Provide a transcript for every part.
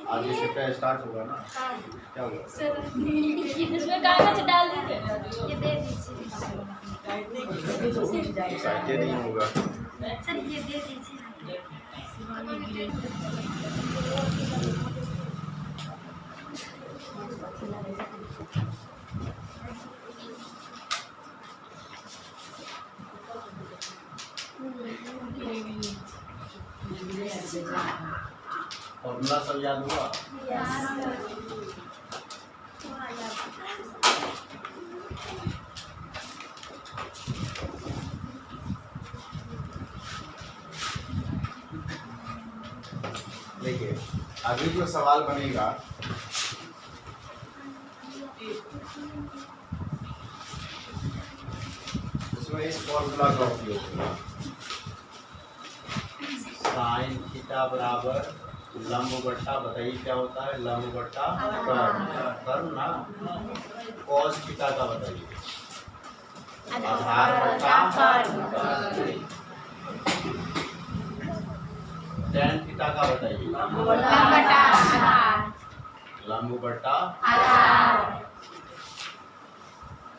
आगे से क्या स्टार्ट होगा ना? क्या होगा? इसमें कागज डाल दीजिए, ये दे दीजिए साइड नहीं होगा। सर, ये दे दीजिए। फॉर्मूला सब याद हुआ? देखिए अभी जो सवाल बनेगा उसमें इस फॉर्मूला का उपयोग होगा। साइन थीटा बराबर लंब बट्टा, बताइए क्या होता है? लंब बट्टा कर्ण ना। कॉस थीटा का बताइए? आधार बट्टा टेन थीटा का बताइए? लंब बट्टा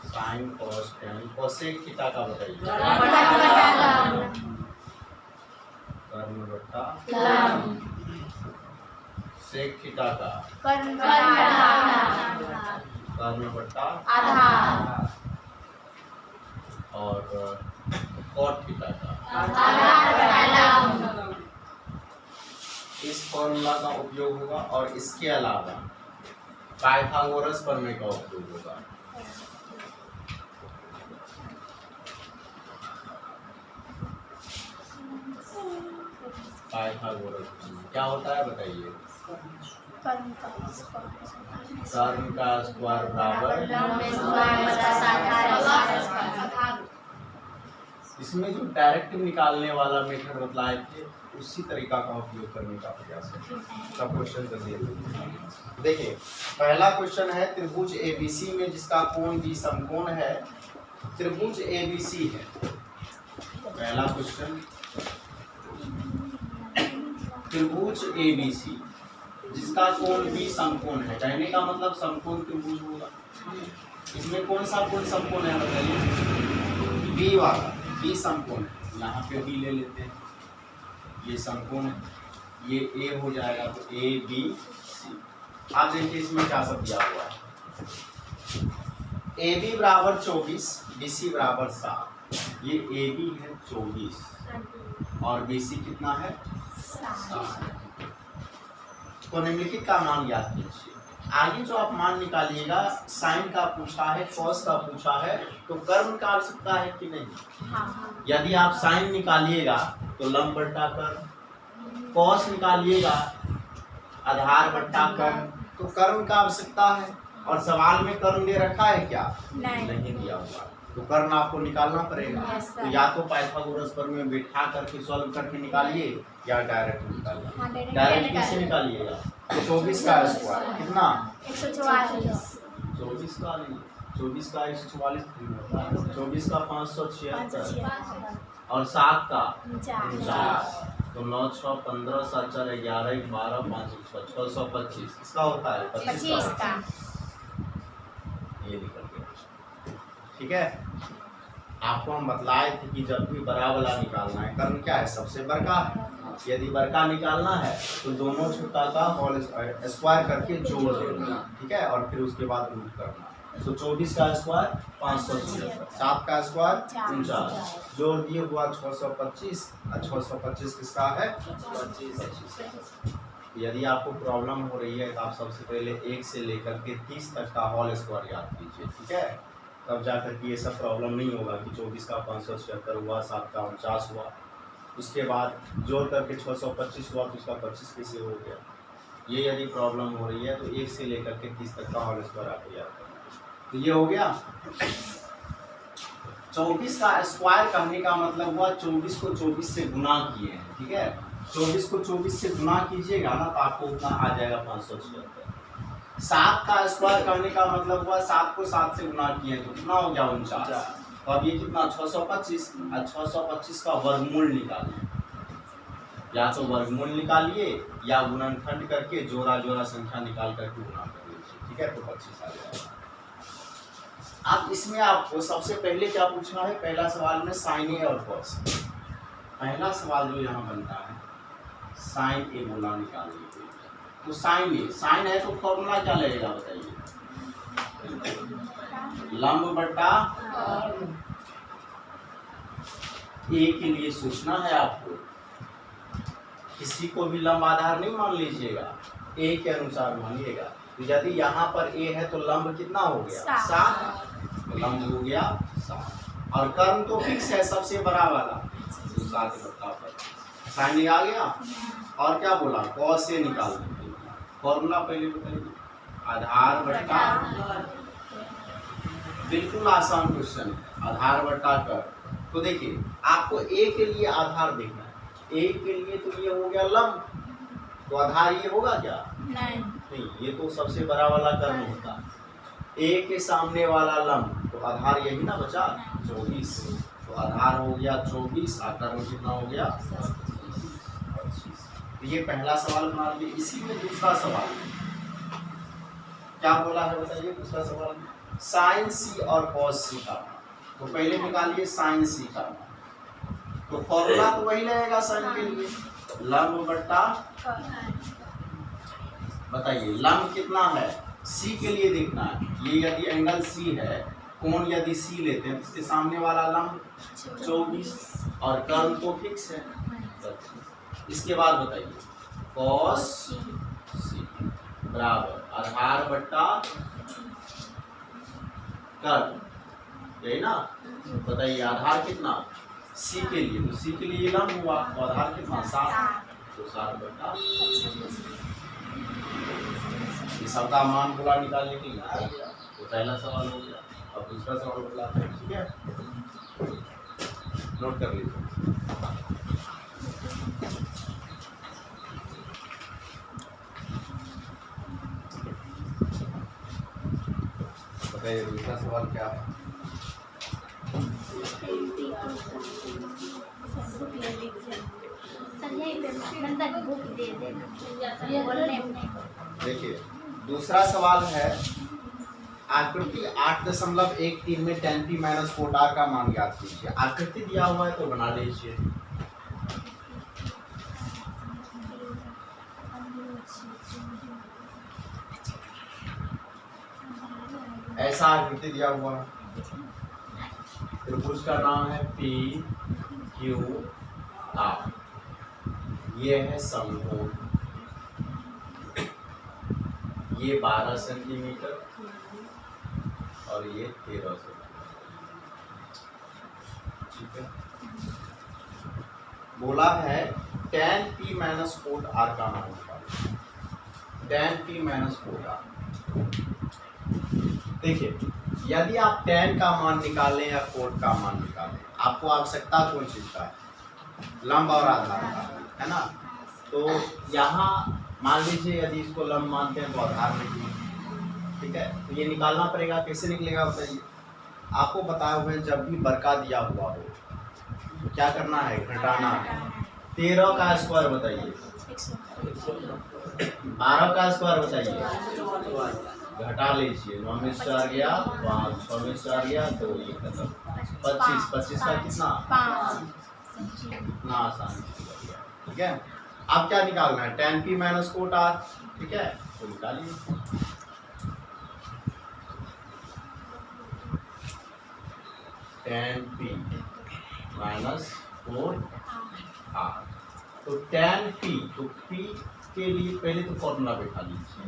sine cos tan. Cosec theta का बताइए? कर्ण बट्टा सेक थीटा का कर्ण बट्टा और कॉट थीटा का। इस फॉर्मूला का उपयोग होगा और इसके अलावा पाइथागोरस प्रमेय का उपयोग होगा। पाइथागोरस क्या होता है बताइए? कर्ण का स्क्वायर बराबर। इसमें जो डायरेक्ट निकालने वाला मेथड बतलाए थे उसी तरीका का उपयोग करने का प्रयास है। सब क्वेश्चन कर दिए। देखिए पहला क्वेश्चन है त्रिभुज एबीसी में जिसका कोण बी समकोण है। त्रिभुज एबीसी है पहला क्वेश्चन। त्रिभुज एबीसी जिसका कोण बी समकोण है, कहने का मतलब समकोण त्रिभुज होगा। इसमें कौन सा कोण समकोण है बताइए? बी वाला। बी समकोण है, यहाँ पे बी ले लेते हैं। ये समकोण है, ये ए हो जाएगा तो ए बी सी। आप देखिए इसमें क्या सब दिया हुआ है। ए बी बराबर 24, बी सी बराबर 7। ये ए बी है 24 और बी सी कितना है? 7। तो निम्नलिखित का मान ज्ञात कीजिए। आगे जो आप मान निकालिएगा, साइन का पूछा है, कॉस का पूछा है, तो कर्म निकाल सकता है कि नहीं? यदि आप साइन निकालिएगा तो लंब बट्टा कर्म, कॉस निकालिएगा आधार बट्टा कर्म, तो कर्म का आवश्यकता है। और सवाल में कर्म दे रखा है क्या? नहीं दिया हुआ, तो कर्म आपको निकालना पड़ेगा। तो या तो पाइथागोरस प्रमेय में बिठा करके सॉल्व करके निकालिए या डायरेक्ट निकालिए। डायरेक्ट कैसे निकालिएगा? तो 24 का स्क्वायर कितना? 144। 24 का नहीं, 24 का 144 होता है। 24 का 576 और 7 का 49। तो 9 6 15 7 4 11 12 5 6 625 इसका होता है 25 का। ये निकल गया। ठीक है, आपको हम बतलाए थे कि जब भी बड़ा वाला निकालना है, कर्म क्या है? सबसे बड़का है। यदि बड़का निकालना है तो दोनों छोटा का होल स्क्वायर करके जोड़ देना, ठीक है, और फिर उसके बाद रूट करना। तो 24 का स्क्वायर 576, 7 का स्क्वायर 49, जोड़ दिए हुआ 625 और 625 किसका है? 25। यदि आपको प्रॉब्लम हो रही है तो आप सबसे पहले 1 से लेकर के 30 तक का होल स्क्वायर याद कीजिए, ठीक है, तब जाकर के ये सब प्रॉब्लम नहीं होगा कि 24 का 576 हुआ, 7 का 49 हुआ, उसके बाद जोड़ करके 625 हुआ तो उसका 25 कैसे हो गया। ये यदि प्रॉब्लम हो रही है तो 1 से लेकर के 30 तक का होल स्क्वायर आपको याद करना। तो ये हो गया। 24 का स्क्वायर करने का मतलब हुआ 24 को 24 से गुना किए हैं, ठीक है। 24 को 24 से गुना कीजिएगा ना तो आपको उतना आ जाएगा 576। 7 का स्क्वायर करने का मतलब हुआ 7 को 7 से गुना किए तो कितना हो गया 49। तो अब ये कितना 625 और 625 का वर्गमूल निकालिए, या तो वर्गमूल निकालिए या गुणनखंड करके जोड़ा जोड़ा संख्या निकाल करके गुना कर लीजिए, ठीक है। तो 25 आ जाएगा। अब इसमें आपको सबसे पहले क्या पूछना है, पहला सवाल में साइन ए और कॉस। पहला सवाल जो यहाँ बनता है साइन ए बोला निकालिए। तो साइन है तो फॉर्मूला क्या लगेगा बताइए, लंब बटा ए के लिए सोचना है आपको, किसी को भी लंब आधार नहीं मान लीजिएगा, ए के अनुसार मानिएगा। तो यदि यहाँ पर ए है तो लंब कितना हो गया 7, तो लंब हो गया 7 और कर्म तो फिक्स है सबसे बड़ा वाला, तो 7 बटा साइन आ गया। और क्या बोला कॉस ए निकाल दीजिए, फॉर्मूला पहले बताइए, आधार बटा, बिल्कुल आसान क्वेश्चन है, आधार बटा कर। तो देखिए आपको ए के लिए आधार देखना है, ए के लिए तो ये हो गया लंब, तो आधार ये होगा क्या नहीं, ये तो सबसे बड़ा वाला कर्म होता है। ए के सामने वाला लंब तो आधार यही ना बचा 24, तो आधार हो गया 24 और कर्म कितना हो गया 25। तो ये पहला सवाल बना लिया। इसी में दूसरा सवाल क्या बोला है बताइए, दूसरा सवाल साइन सी और कॉस सी का, तो पहले निकालिए साइन सी का, तो फॉर्मूला तो वही रहेगा साइन के लिए, लंब बटा, बताइए लंब कितना है, सी के लिए देखना है, ये यदि एंगल सी है, कोण यदि सी लेते हैं तो इसके सामने वाला लंब 24 और कर्म तो फिक्स है 25। इसके बाद बताइए कॉस सी बराबर आधार बटा कर्म, यही ना। बताइए आधार कितना सी के लिए, तो सी के लिए लंब हुआ तो आधार कितना 7, तो 7 बटा। ये सबका मान पूरा निकालने के लिए तो पहला सवाल हो गया। अब दूसरा सवाल बताते हैं, ठीक है, नोट कर लीजिए। बताइए दूसरा सवाल क्या है, देखिए दूसरा सवाल है आकृति 8.13 में tan p - 4r का मान ज्ञात कीजिए। आकृति दिया हुआ है तो बना लीजिए। ऐसा आकृति दिया हुआ है, त्रिभुज का नाम है पी क्यू आर, ये है समकोण, ये 12 सेंटीमीटर और ये 13 सेंटीमीटर, ठीक है। बोला है tan p - 4r का मान निकालो, tan p - 4r। देखिए यदि आप tan का मान निकालें या कोण का मान निकालें, आपको आवश्यकता कौन चीज का है, लंब और आधार का, है ना। तो यहाँ मान लीजिए यदि इसको लंब मानते हैं तो आधार निकले, ठीक है। तो ये निकालना पड़ेगा, कैसे निकलेगा बताइए। आपको बताया हुआ है जब भी बरका दिया हुआ हो तो क्या करना है, घटाना है। 13 का स्क्वायर बताइए, 12 का स्क्वायर बताइए, घटा लीजिए, 9 में 4 गया 5, 6 में 4 गया तो ये खत्म, 25, 25 का कितना 5, इतना आसान, ठीक है। अब क्या निकालना है, tan p - 4r, ठीक है, तो निकालिए। tan p - 4r, तो tan p, तो p के लिए पहले तो फॉर्मूला बैठा लीजिए,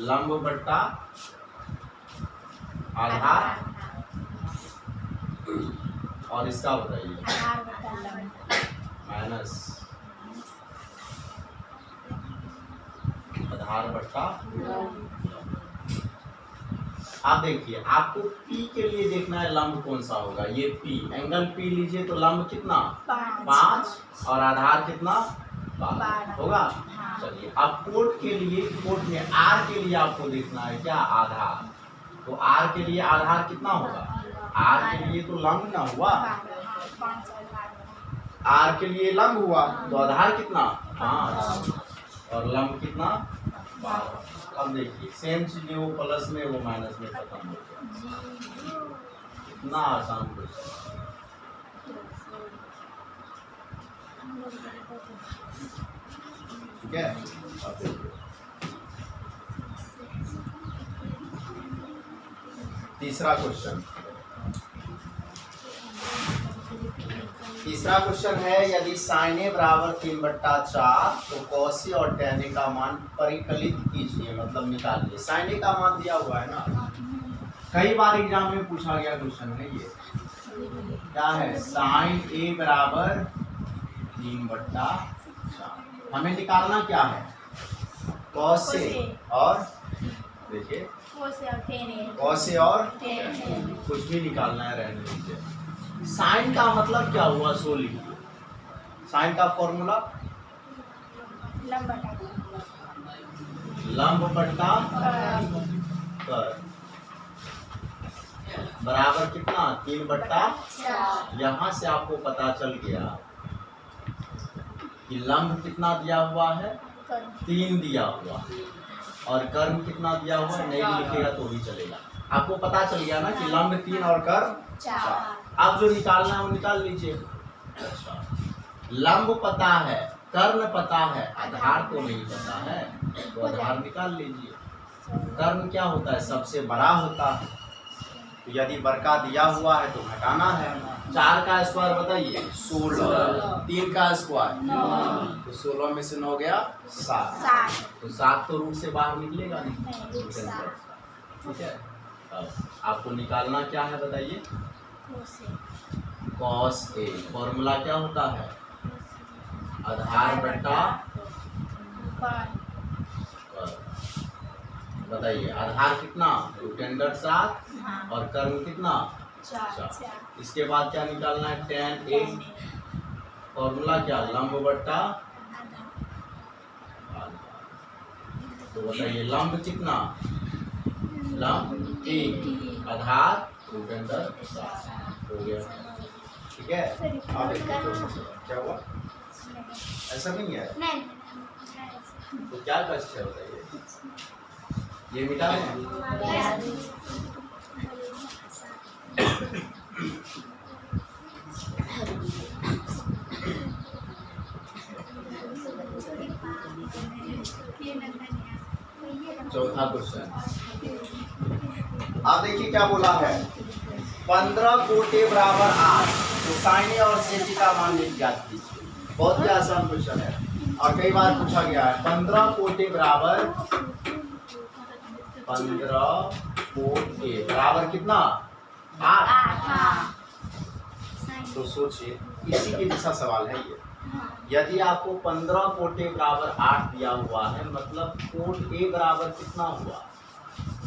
लंब बटा आधार और इसका बताइए माइनस आधार बटा। आप देखिए आपको P के लिए देखना है लंब कौन सा होगा, ये P, एंगल P लीजिए तो लंब कितना 5 और आधार कितना 12 होगा। चलिए अब कोट के लिए, कोट में आर के लिए आपको देखना है क्या, आधार। तो आर के लिए आधार कितना होगा, आर के लिए तो लंब ना हुआ, आर के लिए लंब हुआ तो आधार कितना 5 और लंब कितना 12। अब देखिए सेम चीज वो प्लस में वो माइनस में खत्म हो गया। इतना आसान क्वेश्चन। ठीक है, अब देखिए तीसरा क्वेश्चन। तीसरा क्वेश्चन है यदि sin A बराबर 3/4 तो cos A और tan A का मान परिकलित कीजिए, मतलब निकालिए। sin A का मान दिया हुआ है ना, कई बार एग्जाम में पूछा गया क्वेश्चन है ये। क्या है, sin A बराबर 3/4। हमें निकालना क्या है, cos A और देखिए cos A और कुछ भी निकालना है, रहने दीजिए। साइन का मतलब क्या हुआ, सो लिखिए। साइन का फॉर्मूला लंब बट्टा कर बराबर कितना 3/4। यहाँ से आपको पता चल गया कि लंब कितना दिया हुआ है 3 दिया हुआ, और कर्म कितना दिया हुआ है, नहीं लिखेगा तो भी चलेगा। आपको पता चल गया ना कि लंब 3 और कर्म 4। अब जो निकालना है वो निकाल लीजिए। अच्छा, लंब पता है, कर्ण पता है, आधार तो नहीं पता है, तो आधार निकाल लीजिए। कर्ण क्या होता है, सबसे बड़ा होता है, तो यदि बड़का दिया हुआ है तो घटाना है। 4 का स्क्वायर बताइए 16, 3 का स्क्वायर तो 16 में से 9 गया 7, तो 7 तो रूट से बाहर निकलेगा नहीं। ठीक है, अब आपको निकालना क्या है बताइए, cos A। फॉर्मूला क्या होता है, आधार बट्टा बताइए, आधार कितना √7 और कर्म कितना 4। इसके बाद क्या निकालना है, tan A। फॉर्मूला क्या, लंब बट्टा तो बताइए लंब कितना, लंब 3, आधार √7 हो गया। ठीक है, अब क्या हुआ, ऐसा नहीं है तो क्या कष्ट है बताइए, ये मिटा दें। चौथा क्वेश्चन, आप देखिए क्या बोला है, 15 कोटे बराबर 8 तो sin A और sec A का मान ज्ञात कीजिए। बहुत ही आसान क्वेश्चन है और कई बार पूछा गया है। 15 कोटे बराबर 15 कोटे बराबर कितना 8। तो सोचिए, इसी के जैसा सवाल है ये। यदि आपको 15 कोटे बराबर 8 दिया हुआ है, मतलब कोट A बराबर कितना हुआ,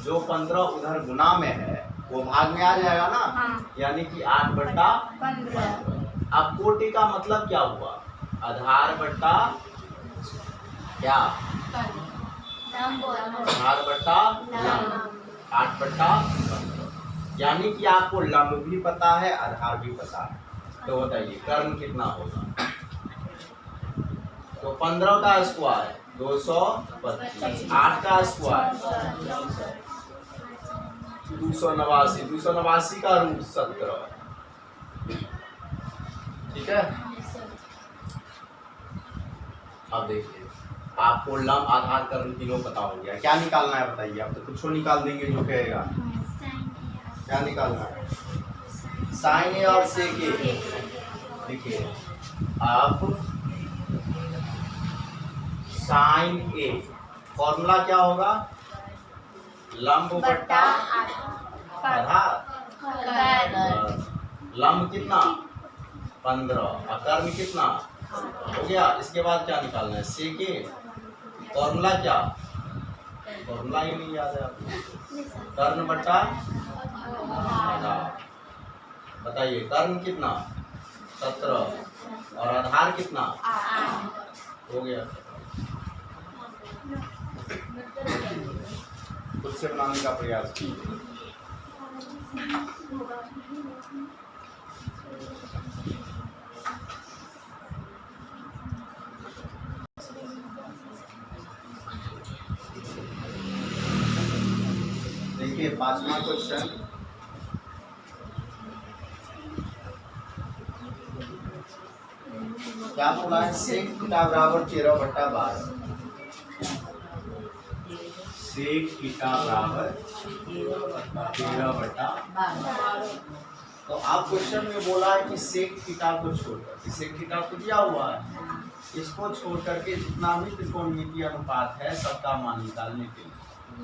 जो 15 उधर गुना में है वो भाग में आ जाएगा ना, यानी कि 8/15। अब कोट A का मतलब क्या हुआ, आधार बट्टा क्या, आधार बट्टा लंब, 8/15, यानी कि आपको लंब भी पता है, आधार भी पता है। तो बताइए कर्म कितना होगा, तो 15 का स्क्वायर 225, 8 का स्क्वायर 289, 289 का √17। ठीक है, अब देखिए आपको लंब आधार कर्म तीनों पता हो गया। क्या निकालना है बताइए, आप तो कुछ निकाल देंगे जो कहेगा। क्या निकालना है, sin A और sec A। देखिए आप sin A फॉर्मूला क्या होगा, लंब बट्टा आधार, लंब कितना 15 और कर्म कितना हो गया। इसके बाद क्या निकालना है, sec A। फॉर्मूला क्या, फॉर्मूला ही नहीं याद है आपको, कर्ण बट्टा आधार। बताइए कर्म कितना 17 और आधार कितना हो गया। खुद से बनाने का प्रयास कीजिए। देखिए 5वां क्वेश्चन, क्या बोला है? सेक थीटा बराबर 13/12। सेक थीटा बराबर 13/12। तो आप क्वेश्चन में बोला है कि सेक थीटा को छोड़कर, सेक थीटा को दिया हुआ है, इसको छोड़ करके जितना भी त्रिकोणमितीय अनुपात है सबका मान निकालने के लिए।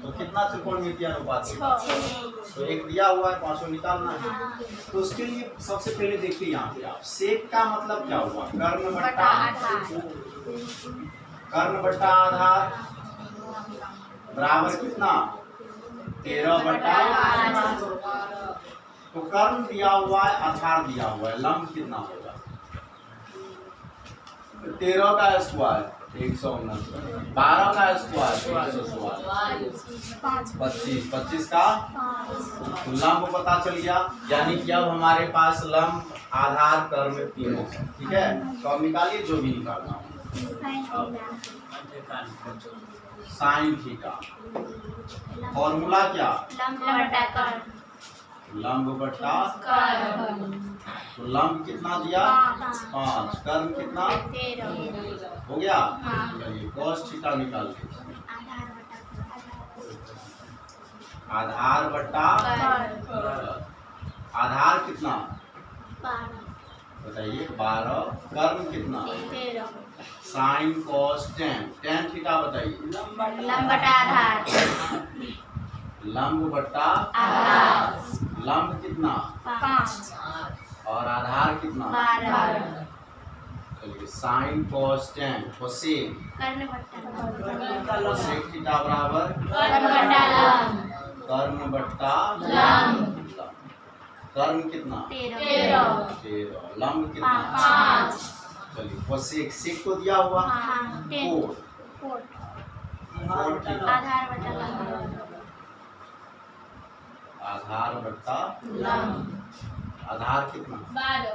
तो कितना त्रिकोणमितीय अनुपात है? तो एक दिया हुआ है, 500 निकालना है। तो उसके लिए सबसे पहले देखिए यहाँ पे आप सेक का मतलब क्या हुआ? कर्ण बट्टा आधार बराबर कितना? 13/12। तो कर्ण दिया हुआ है, आधार दिया हुआ है, लंब कितना होगा? 13 का स्क्वायर 169, 12 का स्क्वायर 116, 25 का तो लंब पता चल गया। यानी कि अब हमारे पास लंब, आधार, कर्ण तीनों है। ठीक है, तो अब निकालिए जो भी निकालना हो। साइन थीटा फॉर्मूला क्या? लंब बट्टा तो लंब कितना दिया? 5, कर्ण कितना? 13 हो गया। चलिए कॉस थीटा निकाल के, आधार बट्टा आधार कितना बताइए? 12, कर्ण कितना? 13 sine cos tan, tan theta बताइए? लंब बट्टा आधार, लंब कितना? 5 और आधार कितना? 12 चलिए sine cos tan cosec theta बराबर कर्ण बट्टा लंब, कर्ण कितना? 13, लंब कितना? 5। चलिए कोसेक, सेक तो दिया हुआ 4 आधार बट्टा लंब, आधार कितना? 12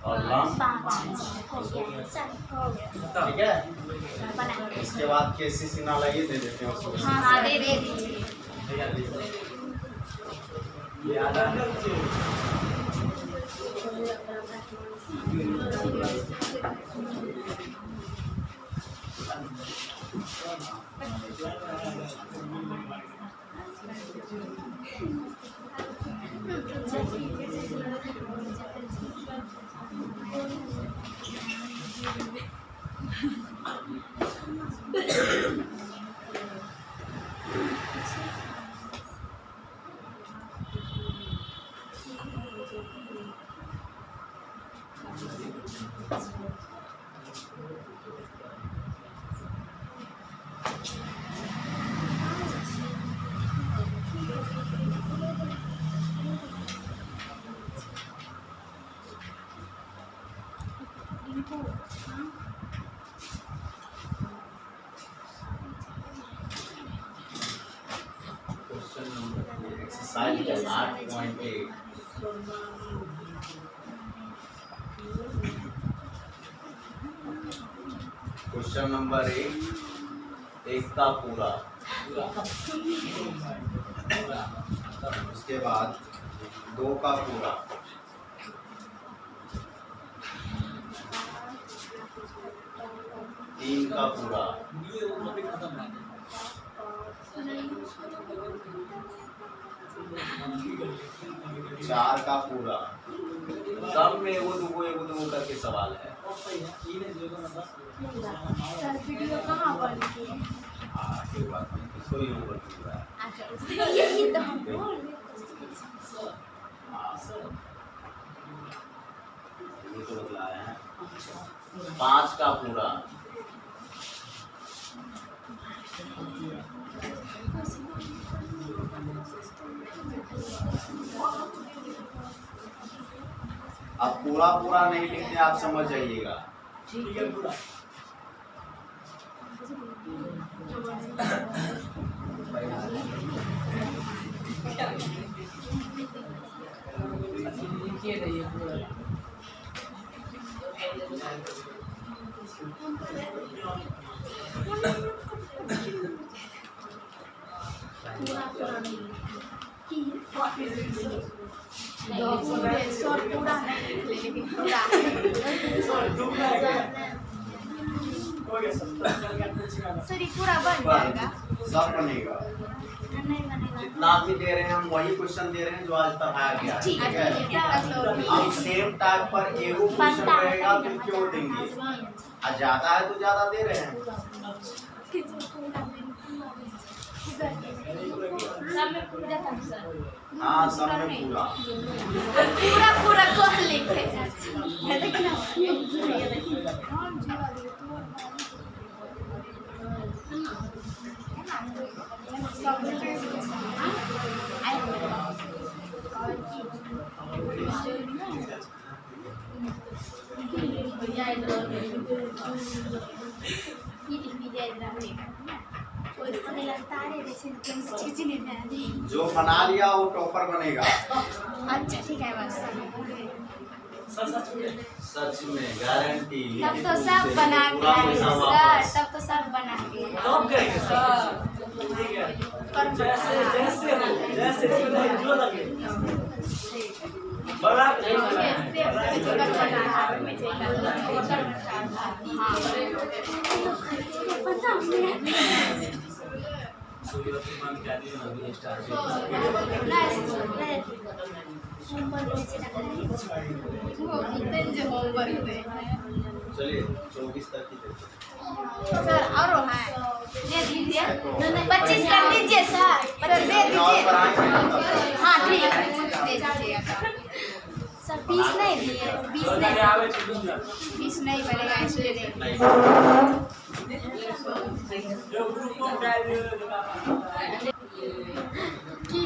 और लंब। ठीक है, इसके बाद केसीसी ना लगे दे देते हैं उसको। हाँ दे दीजिए। Question number exercise 8.8 question number 1 का पूरा, उसके बाद 2 का पूरा, 3 का पूरा, 4 का पूरा। सब में एगो दूगो करके सवाल है। वीडियो कहाँ पर लिखी है? हाँ कोई बात नहीं, इसको ही ऊपर लिख रहा है। अच्छा यही तो हम बोल ये तो बतलाया है। 5 का पूरा, अब पूरा नहीं लिखते, आप समझ जाइएगा। ठीक है पूरा नीचे रहिए पूरा पूरा नहीं लेकिन पूरा सर ये पूरा बन जाएगा सब बनेगा। नहीं बनेगा जितना भी दे रहे हैं हम वही क्वेश्चन दे रहे हैं जो आज पढ़ाया गया है। ठीक है हम सेम टाइप पर एगो क्वेश्चन रहेगा तो क्यों देंगे, और ज्यादा है तो ज्यादा दे रहे हैं। सब में पूरा था सर। हाँ सब में पूरा। पूरा पूरा कोह लिखे है देखना जो बना लिया वो टॉपर बनेगा। अच्छा ठीक है बस सच में गारंटी। तब तो सब बना के आए सर, तब तो सब बना के कब करेंगे सर ठीक है जैसे जैसे हो जैसे जो लगे बड़ा चलिए 24 तक ही देते सर और है दे दीजिए 25 कर दीजिए सर 25 दे दीजिए हाँ ठीक है दे दीजिए सर 20 नहीं दिए 20 नहीं बनेगा इसलिए दे नहीं। जो ग्रुप को डाल की